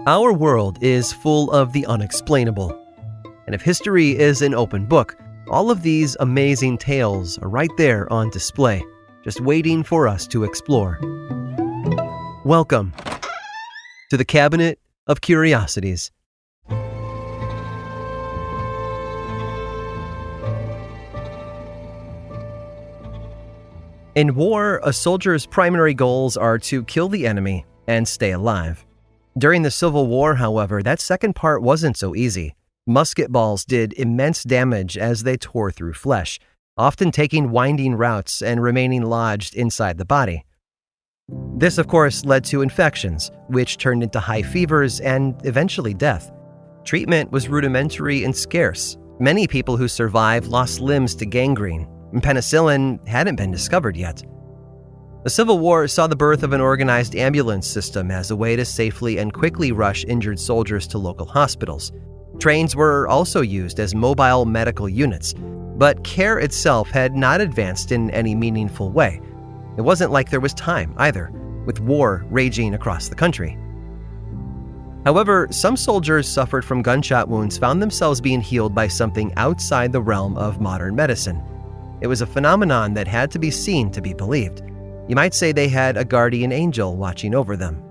Our world is full of the unexplainable. And if history is an open book, all of these amazing tales are right there on display, just waiting for us to explore. Welcome to the Cabinet of Curiosities. In war, a soldier's primary goals are to kill the enemy and stay alive. During the Civil War, however, that second part wasn't so easy. Musket balls did immense damage as they tore through flesh, often taking winding routes and remaining lodged inside the body. This, of course, led to infections, which turned into high fevers and eventually death. Treatment was rudimentary and scarce. Many people who survived lost limbs to gangrene, and penicillin hadn't been discovered yet. The Civil War saw the birth of an organized ambulance system as a way to safely and quickly rush injured soldiers to local hospitals. Trains were also used as mobile medical units, but care itself had not advanced in any meaningful way. It wasn't like there was time either, with war raging across the country. However, some soldiers suffered from gunshot wounds found themselves being healed by something outside the realm of modern medicine. It was a phenomenon that had to be seen to be believed. You might say they had a guardian angel watching over them.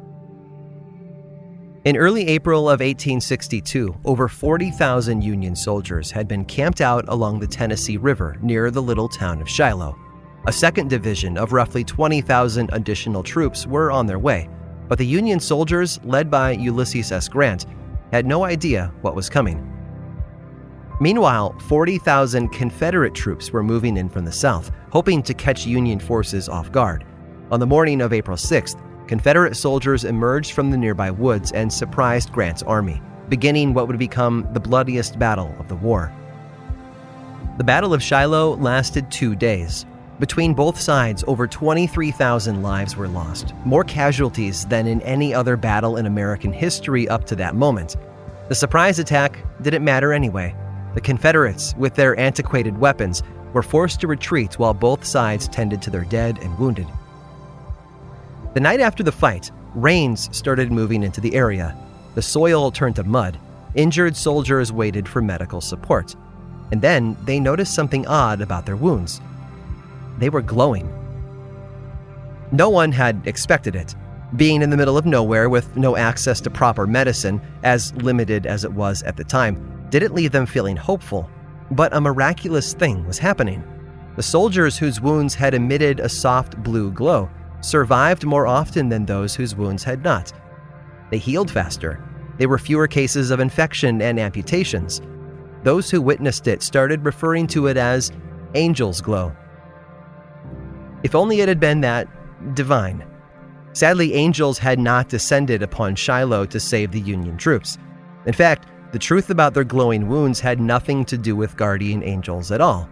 In early April of 1862, over 40,000 Union soldiers had been camped out along the Tennessee River near the little town of Shiloh. A second division of roughly 20,000 additional troops were on their way, but the Union soldiers, led by Ulysses S. Grant, had no idea what was coming. Meanwhile, 40,000 Confederate troops were moving in from the south, hoping to catch Union forces off guard. On the morning of April 6th, Confederate soldiers emerged from the nearby woods and surprised Grant's army, beginning what would become the bloodiest battle of the war. The Battle of Shiloh lasted 2 days. Between both sides, over 23,000 lives were lost, more casualties than in any other battle in American history up to that moment. The surprise attack didn't matter anyway. The Confederates, with their antiquated weapons, were forced to retreat while both sides tended to their dead and wounded. The night after the fight, rains started moving into the area. The soil turned to mud. Injured soldiers waited for medical support. And then they noticed something odd about their wounds. They were glowing. No one had expected it. Being in the middle of nowhere with no access to proper medicine, as limited as it was at the time, didn't leave them feeling hopeful, but a miraculous thing was happening. The soldiers whose wounds had emitted a soft blue glow survived more often than those whose wounds had not. They healed faster. There were fewer cases of infection and amputations. Those who witnessed it started referring to it as angel's glow. If only it had been that divine. Sadly, angels had not descended upon Shiloh to save the Union troops. In fact, the truth about their glowing wounds had nothing to do with guardian angels at all.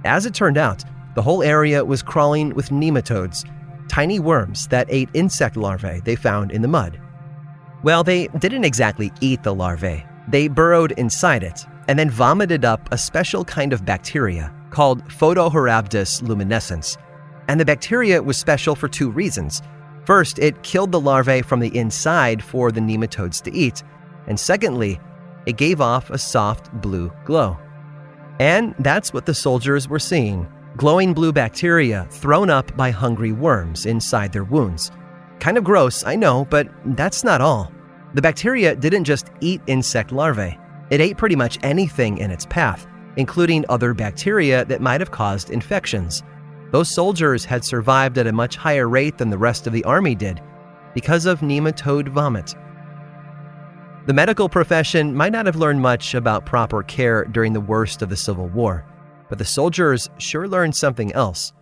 As it turned out, the whole area was crawling with nematodes, tiny worms that ate insect larvae they found in the mud. Well, they didn't exactly eat the larvae. They burrowed inside it and then vomited up a special kind of bacteria called Photohorabdus luminescens. And the bacteria was special for 2 reasons. First, it killed the larvae from the inside for the nematodes to eat. And secondly, it gave off a soft blue glow. And that's what the soldiers were seeing. Glowing blue bacteria thrown up by hungry worms inside their wounds. Kind of gross, I know, but that's not all. The bacteria didn't just eat insect larvae. It ate pretty much anything in its path, including other bacteria that might have caused infections. Those soldiers had survived at a much higher rate than the rest of the army did because of nematode vomit. The medical profession might not have learned much about proper care during the worst of the Civil War, but the soldiers sure learned something else.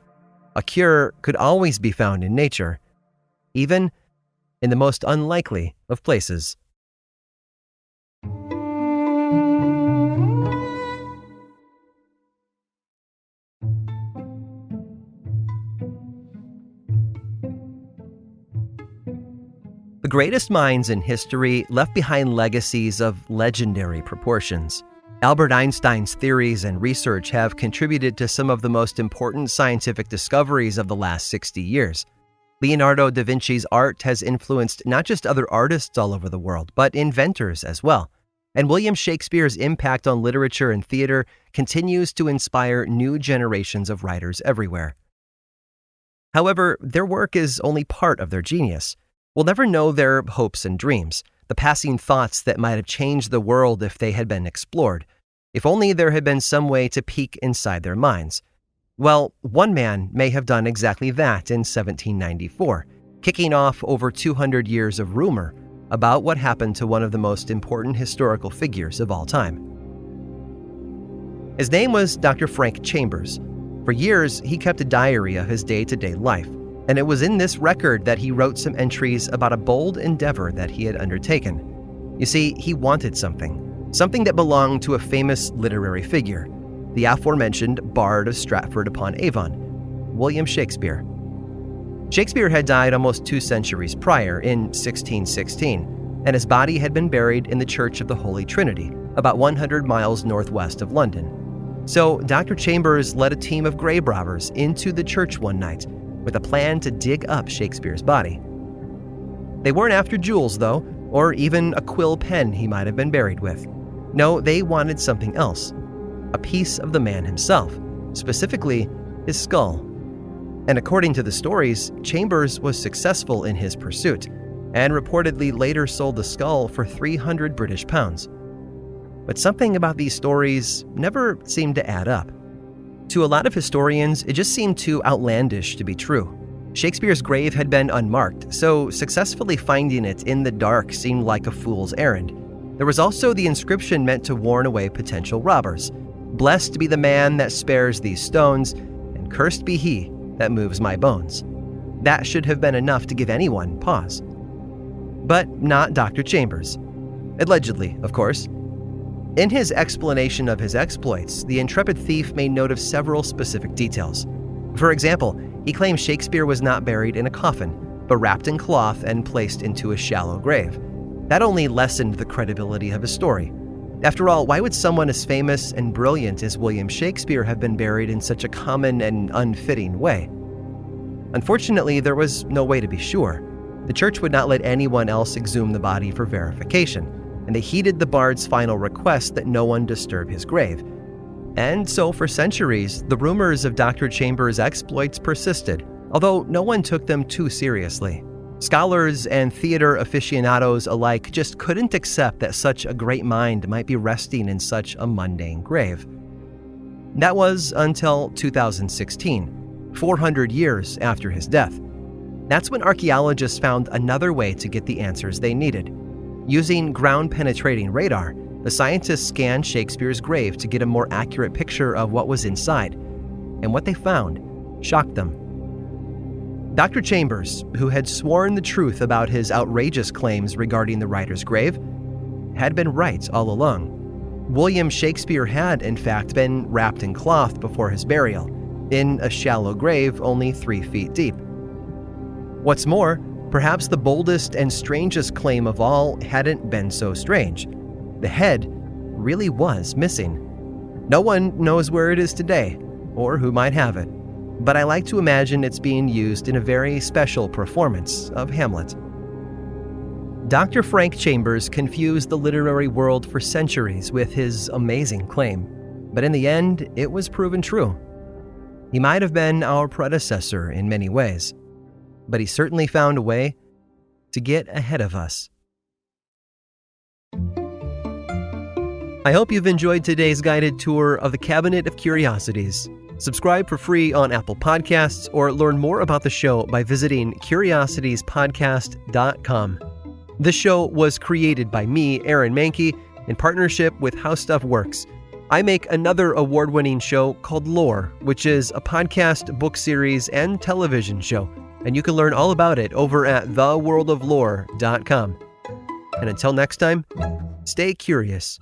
A cure could always be found in nature, even in the most unlikely of places. The greatest minds in history left behind legacies of legendary proportions. Albert Einstein's theories and research have contributed to some of the most important scientific discoveries of the last 60 years. Leonardo da Vinci's art has influenced not just other artists all over the world, but inventors as well. And William Shakespeare's impact on literature and theater continues to inspire new generations of writers everywhere. However, their work is only part of their genius. We'll never know their hopes and dreams, the passing thoughts that might have changed the world if they had been explored. If only there had been some way to peek inside their minds. Well, one man may have done exactly that in 1794, kicking off over 200 years of rumor about what happened to one of the most important historical figures of all time. His name was Dr. Frank Chambers. For years, he kept a diary of his day-to-day life, and it was in this record that he wrote some entries about a bold endeavor that he had undertaken. You see, he wanted something that belonged to a famous literary figure, the aforementioned Bard of Stratford-upon-Avon, William Shakespeare. Shakespeare had died almost 2 centuries prior, in 1616, and his body had been buried in the Church of the Holy Trinity, about 100 miles northwest of London. So Dr. Chambers led a team of grave robbers into the church one night with a plan to dig up Shakespeare's body. They weren't after jewels, though, or even a quill pen he might have been buried with. No, they wanted something else. A piece of the man himself, specifically his skull. And according to the stories, Chambers was successful in his pursuit, and reportedly later sold the skull for 300 British pounds. But something about these stories never seemed to add up. To a lot of historians, it just seemed too outlandish to be true. Shakespeare's grave had been unmarked, so successfully finding it in the dark seemed like a fool's errand. There was also the inscription meant to warn away potential robbers. "Blessed be the man that spares these stones, and cursed be he that moves my bones." That should have been enough to give anyone pause. But not Dr. Chambers. Allegedly, of course. In his explanation of his exploits, the intrepid thief made note of several specific details. For example, he claimed Shakespeare was not buried in a coffin, but wrapped in cloth and placed into a shallow grave. That only lessened the credibility of his story. After all, why would someone as famous and brilliant as William Shakespeare have been buried in such a common and unfitting way? Unfortunately, there was no way to be sure. The church would not let anyone else exhume the body for verification, and they heeded the bard's final request that no one disturb his grave. And so for centuries, the rumors of Dr. Chambers' exploits persisted, although no one took them too seriously. Scholars and theater aficionados alike just couldn't accept that such a great mind might be resting in such a mundane grave. That was until 2016, 400 years after his death. That's when archaeologists found another way to get the answers they needed. Using ground-penetrating radar, the scientists scanned Shakespeare's grave to get a more accurate picture of what was inside, and what they found shocked them. Dr. Chambers, who had sworn the truth about his outrageous claims regarding the writer's grave, had been right all along. William Shakespeare had, in fact, been wrapped in cloth before his burial, in a shallow grave only 3 feet deep. What's more, perhaps the boldest and strangest claim of all hadn't been so strange. The head really was missing. No one knows where it is today, or who might have it, but I like to imagine it's being used in a very special performance of Hamlet. Dr. Frank Chambers confused the literary world for centuries with his amazing claim, but in the end, it was proven true. He might have been our predecessor in many ways, but he certainly found a way to get ahead of us. I hope you've enjoyed today's guided tour of the Cabinet of Curiosities. Subscribe for free on Apple Podcasts or learn more about the show by visiting curiositiespodcast.com. This show was created by me, Aaron Mahnke, in partnership with How Stuff Works. I make another award-winning show called Lore, which is a podcast, book series, and television show, and you can learn all about it over at theworldoflore.com. And until next time, stay curious.